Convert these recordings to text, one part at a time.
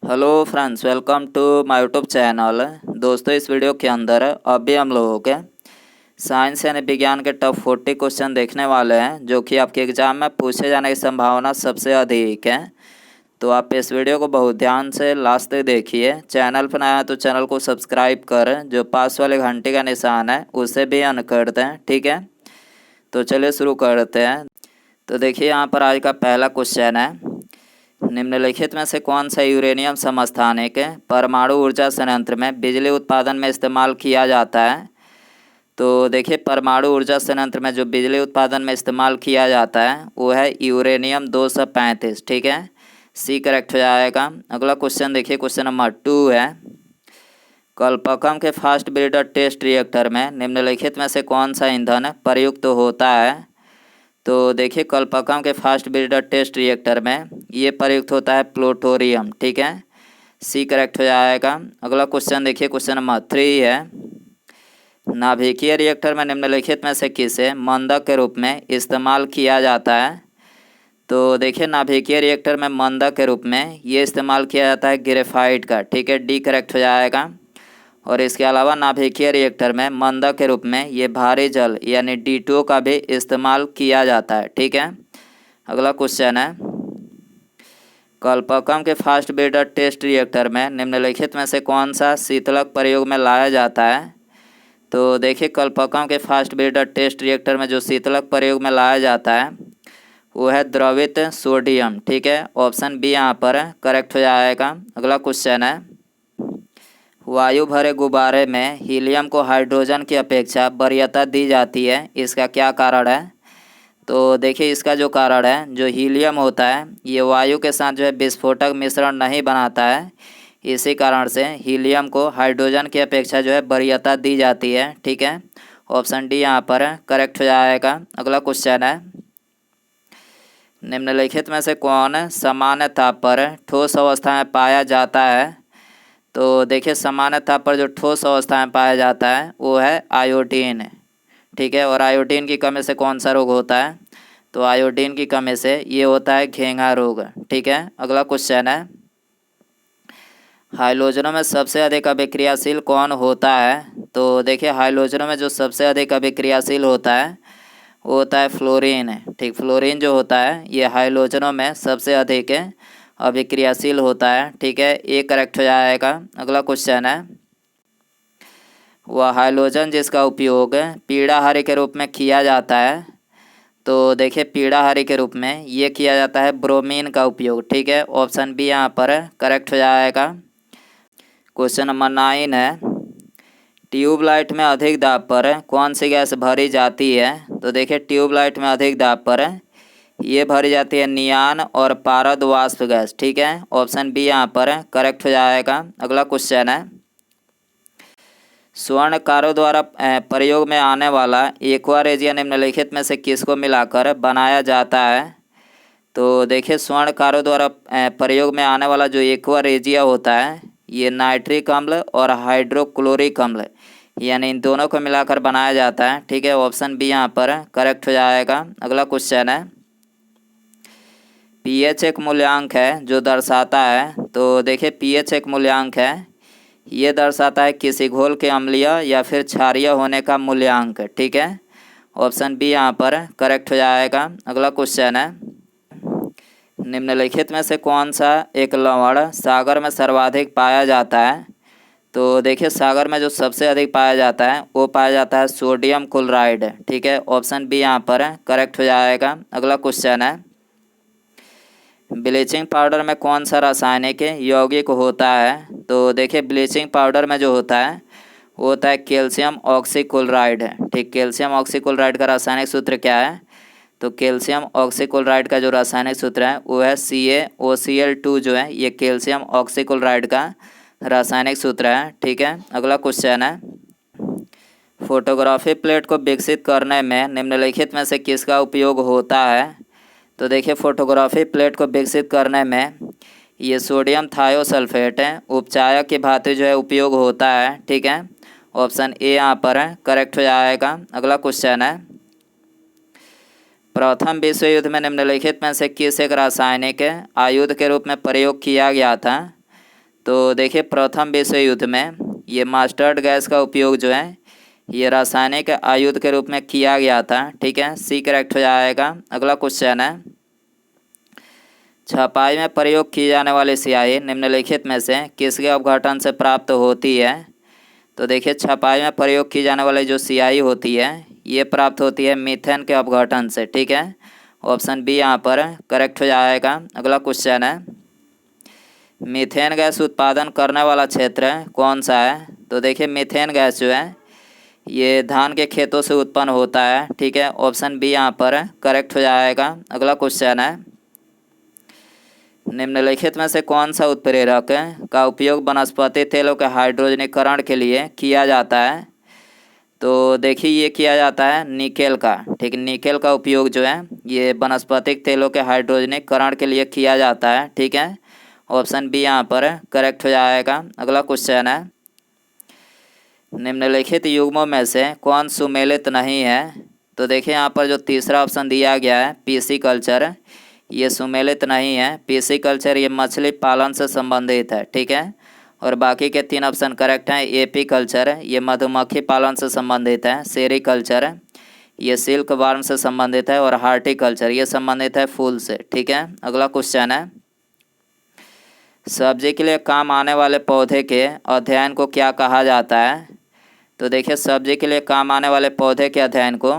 Hello friends, welcome to my YouTube channel. दोस्तों, इस video के अंदर अभी हम लोगों के साइंस यानी विज्ञान के टॉप 40 क्वेश्चन देखने वाले हैं, जो कि आपके एग्जाम में पूछे जाने की संभावना सबसे अधिक है। तो आप इस वीडियो को बहुत ध्यान से लास्ट तक देखिए। चैनल पर नया है तो चैनल को सब्सक्राइब कर, जो पास वाले घंटे का निशान है उसे भी ऑन कर दें, ठीक है। तो चलिए शुरू करते हैं। तो देखिए, यहाँ पर आज का पहला क्वेश्चन है, निम्नलिखित में से कौन सा यूरेनियम समस्थानिक परमाणु ऊर्जा संयंत्र में बिजली उत्पादन में इस्तेमाल किया जाता है। तो देखिए, परमाणु ऊर्जा संयंत्र में जो बिजली उत्पादन में इस्तेमाल किया जाता है वो है यूरेनियम 235, ठीक है। सी करेक्ट हो जाएगा। अगला क्वेश्चन देखिए, क्वेश्चन नंबर 2 है, कल्पकम के फास्ट ब्रीडर टेस्ट रिएक्टर में निम्नलिखित में से कौन सा ईंधन प्रयुक्त होता है। तो देखिए, कल्पकम के फास्ट ब्रीडर टेस्ट रिएक्टर में ये प्रयुक्त होता है प्लूटोरियम, ठीक है। सी करेक्ट हो जाएगा। अगला क्वेश्चन देखिए, क्वेश्चन नंबर 3 है, नाभिकीय रिएक्टर में निम्नलिखित में से किसे मंदक के रूप में इस्तेमाल किया जाता है। तो देखिए, नाभिकीय रिएक्टर में मंदक के रूप में ये इस्तेमाल किया जाता है ग्रेफाइट का, ठीक है। डी करेक्ट हो जाएगा। और इसके अलावा नाभिकीय रिएक्टर में मंदक के रूप में ये भारी जल यानी D2O का भी इस्तेमाल किया जाता है, ठीक है। अगला क्वेश्चन है, कल्पकम के फास्ट ब्रीडर टेस्ट रिएक्टर में निम्नलिखित में से कौन सा शीतलक प्रयोग में लाया जाता है। तो देखिए, कल्पकम के फास्ट ब्रीडर टेस्ट रिएक्टर में जो शीतलक प्रयोग में लाया जाता है वो है द्रवित सोडियम, ठीक है। ऑप्शन बी यहाँ पर करेक्ट हो जाएगा। अगला क्वेश्चन है, वायु भरे गुब्बारे में हीलियम को हाइड्रोजन की अपेक्षा वरीयता दी जाती है, इसका क्या कारण है। तो देखिए, इसका जो कारण है, जो हीलियम होता है ये वायु के साथ जो है विस्फोटक मिश्रण नहीं बनाता है, इसी कारण से हीलियम को हाइड्रोजन की अपेक्षा जो है वरीयता दी जाती है, ठीक है। ऑप्शन डी यहाँ पर करेक्ट हो जाएगा। अगला क्वेश्चन है, निम्नलिखित में से कौन सामान्य ताप पर ठोस अवस्था में पाया जाता है। तो देखिए, सामान्य ताप पर जो ठोस अवस्था में पाया जाता है वो है आयोडीन, ठीक है। और आयोडीन की कमी से कौन सा रोग होता है। तो आयोडीन की कमी से ये होता है घेंघा रोग, ठीक है। अगला क्वेश्चन है, हाइलोजनों में सबसे अधिक अभिक्रियाशील कौन होता है। तो देखिए, हाइलोजनों में जो सबसे अधिक अभिक्रियाशील होता है वो होता है फ्लोरीन, ठीक। फ्लोरीन जो होता है ये हाइलोजनों में सबसे अधिक अभिक्रियाशील होता है, ठीक है। ये करेक्ट हो जाएगा। अगला क्वेश्चन है, वह हाइलोजन जिसका उपयोग पीड़ाहारी के रूप में किया जाता है। तो देखिए, पीड़ाहारी के रूप में ये किया जाता है ब्रोमीन का उपयोग, ठीक है। ऑप्शन बी यहाँ पर करेक्ट हो जाएगा। क्वेश्चन नंबर 9 है, ट्यूबलाइट में अधिक दाब पर कौन सी गैस भरी जाती है। तो देखिए, ट्यूबलाइट में अधिक दाब पर ये भरी जाती है नियान और पारद वाष्प गैस, ठीक है। ऑप्शन बी यहाँ पर करेक्ट हो जाएगा। अगला क्वेश्चन है, स्वर्णकारों द्वारा प्रयोग में आने वाला एक्वा रेजिया निम्नलिखित में से किसको मिलाकर बनाया जाता है। तो देखिए, स्वर्णकारों द्वारा प्रयोग में आने वाला जो एक्वा रेजिया होता है ये नाइट्रिक अम्ल और हाइड्रोक्लोरिक अम्ल यानी इन दोनों को मिलाकर बनाया जाता है, ठीक है। ऑप्शन बी यहाँ पर करेक्ट हो जाएगा। अगला क्वेश्चन है, पीएच एक मूल्यांक है जो दर्शाता है। तो देखिए, पीएच एक मूल्यांक है, ये दर्शाता है किसी घोल के अम्लीय या फिर क्षारीय होने का मूल्यांक, ठीक है। ऑप्शन बी यहाँ पर करेक्ट हो जाएगा। अगला क्वेश्चन है, निम्नलिखित में से कौन सा एक लवण सागर में सर्वाधिक पाया जाता है। तो देखिए, सागर में जो सबसे अधिक पाया जाता है वो पाया जाता है सोडियम क्लोराइड, ठीक है। ऑप्शन बी यहाँ पर करेक्ट हो जाएगा। अगला क्वेश्चन है, ब्लीचिंग पाउडर में कौन सा रासायनिक यौगिक होता है। तो देखिए, ब्लीचिंग पाउडर में जो होता है वो होता है कैल्शियम ऑक्सीक्लोराइड, ठीक। कैल्शियम ऑक्सीक्लोराइड का रासायनिक सूत्र क्या है। तो कैल्शियम ऑक्सीक्लोराइड का जो रासायनिक सूत्र है वो है CaOCl2, जो है ये कैल्शियम ऑक्सीक्लोराइड का रासायनिक सूत्र है, ठीक है। अगला क्वेश्चन है, फोटोग्राफी प्लेट को विकसित करने में निम्नलिखित में से किसका उपयोग होता है। तो देखिए, फोटोग्राफी प्लेट को विकसित करने में ये सोडियम थायोसल्फेट उपचायक की भांति जो है उपयोग होता है, ठीक है। ऑप्शन ए यहाँ पर करेक्ट हो जाएगा। अगला क्वेश्चन है, प्रथम विश्व युद्ध में निम्नलिखित में से किस एक रासायनिक आयुध के रूप में प्रयोग किया गया था। तो देखिए प्रथम विश्व युद्ध में ये मस्टर्ड गैस का उपयोग जो है ये रासायनिक आयुध के रूप में किया गया था। ठीक है, सी करेक्ट हो जाएगा। अगला क्वेश्चन है, छपाई में प्रयोग की जाने वाली स्याही निम्नलिखित में से किसके अपघटन से प्राप्त होती है? तो देखिए छपाई में प्रयोग की जाने वाली जो स्याही होती है ये प्राप्त होती है मीथेन के अपघटन से। ठीक है, ऑप्शन बी यहाँ पर करेक्ट हो जाएगा। अगला क्वेश्चन है, मीथेन गैस उत्पादन करने वाला क्षेत्र कौन सा है? तो देखिए मीथेन गैस जो है ये धान के खेतों से उत्पन्न होता है। ठीक है, ऑप्शन बी यहाँ पर करेक्ट हो जाएगा। अगला क्वेश्चन है, निम्नलिखित में से कौन सा उत्प्रेरक का उपयोग वनस्पति तेलों के हाइड्रोजनीकरण के लिए किया जाता है? तो देखिए ये किया जाता है निकेल का। ठीक, निकेल का उपयोग जो है ये वनस्पतिक तेलों के हाइड्रोजनीकरण के लिए किया जाता है। ठीक है, ऑप्शन बी यहाँ पर करेक्ट हो जाएगा। अगला क्वेश्चन है, निम्नलिखित युग्मों में से कौन सुमेलित नहीं है? तो देखिए यहाँ पर जो तीसरा ऑप्शन दिया गया है पीसी कल्चर ये सुमेलित नहीं है। पीसी कल्चर ये मछली पालन से संबंधित है। ठीक है, और बाकी के 3 ऑप्शन करेक्ट हैं। एपी कल्चर ये मधुमक्खी पालन से संबंधित है। सेरी कल्चर ये सिल्क वार्म से संबंधित है। और हार्टिकल्चर ये संबंधित है फूल से। ठीक है, अगला क्वेश्चन है, सब्जी के लिए काम आने वाले पौधे के अध्ययन को क्या कहा जाता है? तो देखिए सब्जी के लिए काम आने वाले पौधे के अध्ययन को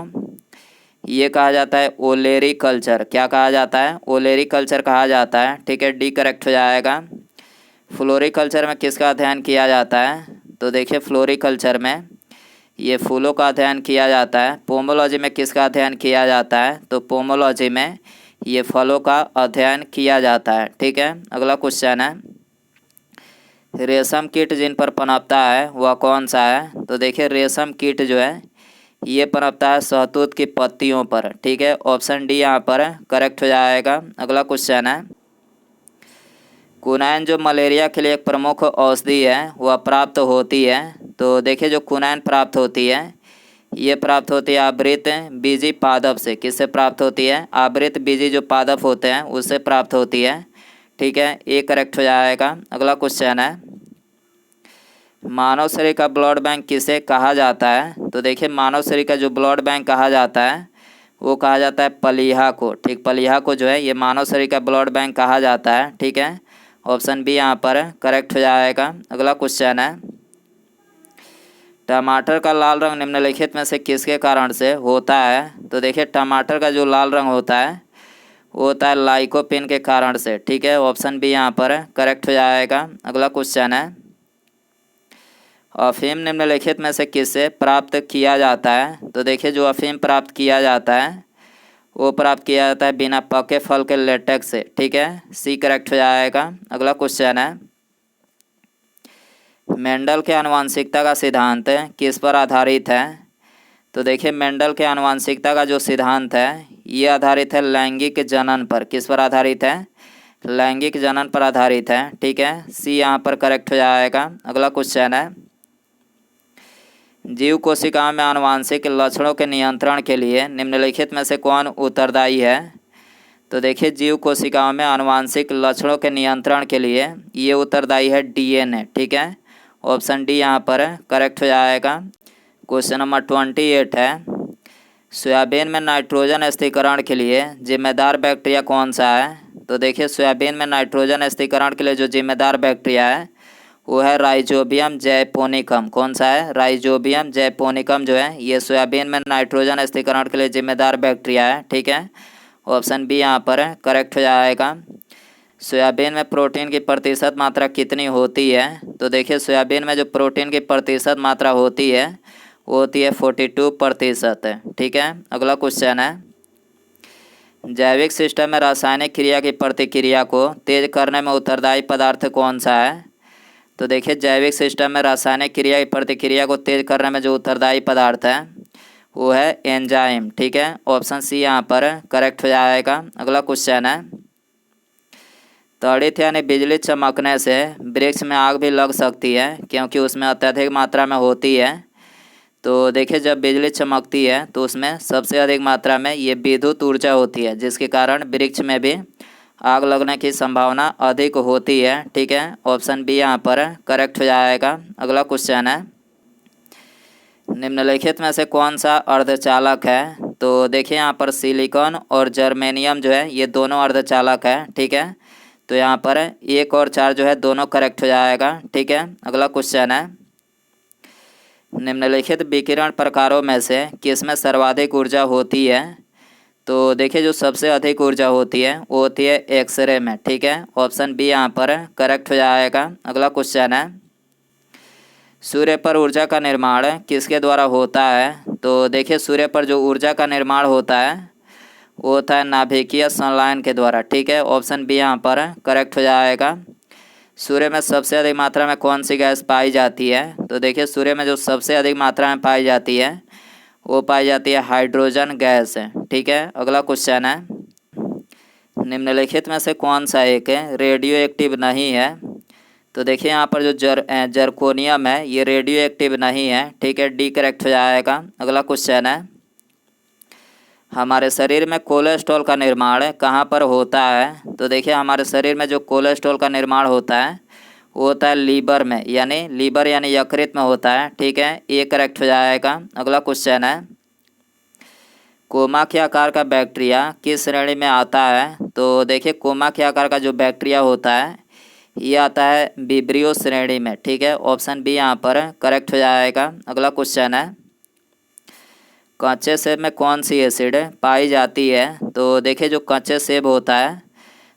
ये कहा जाता है ओलेरी कल्चर। क्या कहा जाता है? ओलेरी कल्चर कहा जाता है। ठीक है, डी करेक्ट हो जाएगा। फ्लोरिकल्चर में किसका अध्ययन किया जाता है? तो देखिए फ्लोरिकल्चर में ये फूलों का अध्ययन किया जाता है। पोमोलॉजी में किसका अध्ययन किया जाता है? तो पोमोलॉजी में ये फलों का अध्ययन किया जाता है। ठीक है, अगला क्वेश्चन है, रेशम कीट जिन पर पनपता है वह कौन सा है? तो देखिए रेशम कीट जो है ये पनपता है शहतूत की पत्तियों पर। ठीक है, ऑप्शन डी यहाँ पर करेक्ट हो जाएगा। अगला क्वेश्चन है, कुनैन जो मलेरिया के लिए एक प्रमुख औषधि है वह प्राप्त होती है। तो देखिए जो कुनैन प्राप्त होती है ये प्राप्त होती है आवृत बीजी पादप से। किससे प्राप्त होती है? आवृत बीजी जो पादप होते हैं उससे प्राप्त होती है। ठीक है, ये करेक्ट हो जाएगा। अगला क्वेश्चन है, मानव शरीर का ब्लड बैंक किसे कहा जाता है? तो देखिए मानव शरीर का जो ब्लड बैंक कहा जाता है वो कहा जाता है पलीहा को। ठीक, पलीहा को जो है ये मानव शरीर का ब्लड बैंक कहा जाता है। ठीक है, ऑप्शन बी यहाँ पर करेक्ट हो जाएगा। अगला क्वेश्चन है, टमाटर का लाल रंग निम्नलिखित में से किसके कारण से होता है? तो देखिए टमाटर का जो लाल रंग होता है वो होता है लाइकोपिन के कारण से। ठीक है, ऑप्शन बी यहाँ पर करेक्ट हो जाएगा। अगला क्वेश्चन है, अफीम निम्नलिखित में से किससे प्राप्त किया जाता है? तो देखिए जो अफीम प्राप्त किया जाता है वो प्राप्त किया जाता है बिना पके फल के लेटेक्स से। ठीक है, सी करेक्ट हो जाएगा। अगला क्वेश्चन है, मेंडल के आनुवंशिकता का सिद्धांत किस पर आधारित है? तो देखिए मेंडल के आनुवंशिकता का जो सिद्धांत है ये आधारित है लैंगिक जनन पर। किस पर आधारित है? लैंगिक जनन पर आधारित है। ठीक है, सी यहाँ पर करेक्ट हो जाएगा। अगला क्वेश्चन है, जीव कोशिकाओं में आनुवंशिक लक्षणों के नियंत्रण के लिए निम्नलिखित में से कौन उत्तरदायी है? तो देखिए जीव कोशिकाओं में आनुवंशिक लक्षणों के नियंत्रण के लिए ये उत्तरदायी है डीएनए। ठीक है, ऑप्शन डी यहाँ पर करेक्ट हो जाएगा। क्वेश्चन नंबर 28 है, सोयाबीन में नाइट्रोजन स्थिरीकरण के लिए जिम्मेदार बैक्टीरिया कौन सा है? तो देखिए सोयाबीन में नाइट्रोजन स्थिरीकरण के लिए जो जिम्मेदार बैक्टीरिया है वो है राइजोबियम जैपोनिकम। कौन सा है? राइजोबियम जैपोनिकम जो है ये सोयाबीन में नाइट्रोजन स्थिरीकरण के लिए जिम्मेदार बैक्टीरिया है। ठीक है, ऑप्शन बी यहाँ पर करेक्ट हो जाएगा। सोयाबीन में प्रोटीन की प्रतिशत मात्रा कितनी होती है? तो देखिए सोयाबीन में जो प्रोटीन की प्रतिशत मात्रा होती है वो होती है 42%। ठीक है, अगला क्वेश्चन है, जैविक सिस्टम में रासायनिक क्रिया की प्रतिक्रिया को तेज करने में उत्तरदायी पदार्थ कौन सा है? तो देखिए जैविक सिस्टम में रासायनिक क्रिया की प्रतिक्रिया को तेज करने में जो उत्तरदायी पदार्थ है वो है एंजाइम। ठीक है, ऑप्शन सी यहाँ पर करेक्ट हो जाएगा। अगला क्वेश्चन है, तड़ित यानी बिजली चमकने से वृक्ष में आग भी लग सकती है क्योंकि उसमें अत्यधिक मात्रा में होती है। तो देखिए जब बिजली चमकती है तो उसमें सबसे अधिक मात्रा में ये विद्युत ऊर्जा होती है जिसके कारण वृक्ष में भी आग लगने की संभावना अधिक होती है। ठीक है, ऑप्शन बी यहाँ पर करेक्ट हो जाएगा। अगला क्वेश्चन है, निम्नलिखित में से कौन सा अर्धचालक है? तो देखिए यहाँ पर सिलिकॉन और जर्मेनियम जो है ये दोनों अर्धचालक है। ठीक है, तो यहाँ पर 1 और 4 जो है दोनों करेक्ट हो जाएगा। ठीक है, अगला क्वेश्चन है, निम्नलिखित विकिरण प्रकारों में से किसमें सर्वाधिक ऊर्जा होती है? तो देखिए जो सबसे अधिक ऊर्जा होती है वो होती है एक्सरे में। ठीक है, ऑप्शन बी यहाँ पर करेक्ट हो जाएगा। अगला क्वेश्चन है, सूर्य पर ऊर्जा का निर्माण किसके द्वारा होता है? तो देखिए सूर्य पर जो ऊर्जा का निर्माण होता है वो होता है नाभिकीय संलयन के द्वारा। ठीक है, ऑप्शन बी यहाँ पर करेक्ट हो जाएगा। सूर्य में सबसे अधिक मात्रा में कौन सी गैस पाई जाती है? तो देखिए सूर्य में जो सबसे अधिक मात्रा में पाई जाती है वो पाई जाती है हाइड्रोजन गैस। ठीक है, अगला क्वेश्चन है, निम्नलिखित में से कौन सा एक रेडियो एक्टिव नहीं है? तो देखिए यहाँ पर जो जर्कोनियम है ये रेडियो एक्टिव नहीं है। ठीक है, डी करेक्ट हो जाएगा। अगला क्वेश्चन है, हमारे शरीर में कोलेस्ट्रॉल का निर्माण कहाँ पर होता है? तो देखिए हमारे शरीर में जो कोलेस्ट्रॉल का निर्माण होता है वो होता है लीवर में, यानी लीवर यानी यकृत में होता है। ठीक है, ये करेक्ट हो जाएगा। अगला क्वेश्चन है, कोमा के आकार का बैक्टीरिया किस श्रेणी में आता है? तो देखिए कोमा के आकार का जो बैक्टीरिया होता है ये आता है विब्रियो श्रेणी में। ठीक है, ऑप्शन बी यहाँ पर करेक्ट हो जाएगा। अगला क्वेश्चन है, कच्चे सेब में कौन सी एसिड पाई जाती है? तो देखिए जो कच्चे सेब होता है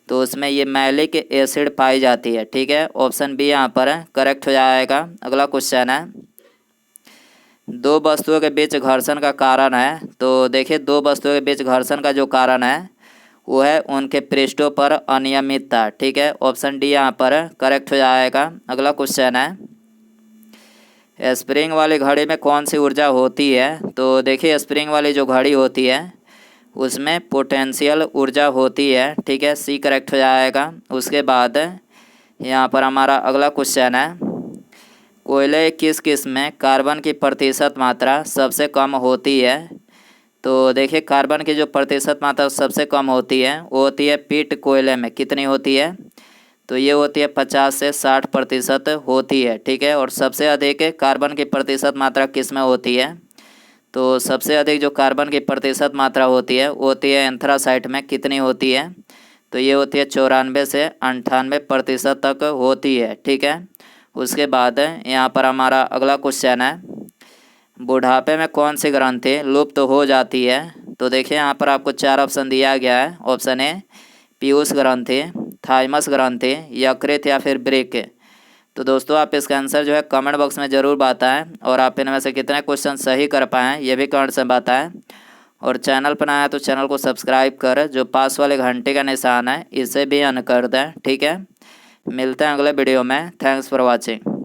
तो उसमें ये मैलिक एसिड पाई जाती है। ठीक है, ऑप्शन बी यहाँ पर करेक्ट हो जाएगा। अगला क्वेश्चन है, दो वस्तुओं के बीच घर्षण का कारण है? तो देखिए दो वस्तुओं के बीच घर्षण का जो कारण है वो है उनके पृष्ठों पर अनियमितता। ठीक है, ऑप्शन डी यहाँ पर करेक्ट हो जाएगा। अगला क्वेश्चन है, स्प्रिंग वाली घड़ी में कौन सी ऊर्जा होती है? तो देखिए स्प्रिंग वाली जो घड़ी होती है उसमें पोटेंशियल ऊर्जा होती है। ठीक है, सी करेक्ट हो जाएगा। उसके बाद यहाँ पर हमारा अगला क्वेश्चन है, कोयले किस किस्म में कार्बन की प्रतिशत मात्रा सबसे कम होती है? तो देखिए कार्बन की जो प्रतिशत मात्रा सबसे कम होती है वो होती है पीट कोयले में। कितनी होती है? तो ये होती है 50 से 60% होती है। ठीक है, और सबसे अधिक कार्बन की प्रतिशत मात्रा किस में होती है? तो सबसे अधिक जो कार्बन की प्रतिशत मात्रा होती है वो होती है एंथ्रासाइट में। कितनी होती है? तो ये होती है 94 से 98% तक होती है। ठीक है, उसके बाद यहाँ पर हमारा अगला क्वेश्चन है, बुढ़ापे में कौन सी ग्रंथि लुप्त हो जाती है? तो देखिए यहाँ पर आपको 4 ऑप्शन दिया गया है। ऑप्शन ए पीयूष ग्रंथि, थाइमस ग्रंथि, यकृत या फिर ब्रिक। तो दोस्तों आप इसका आंसर जो है कमेंट बॉक्स में ज़रूर बताएं और आप इनमें से कितने क्वेश्चन सही कर पाएँ ये भी कमेंट से बताएं। और चैनल पर आया तो चैनल को सब्सक्राइब कर जो पास वाले घंटे का निशान है इसे भी ऑन कर दें। ठीक है, मिलते हैं अगले वीडियो में। Thanks for watching.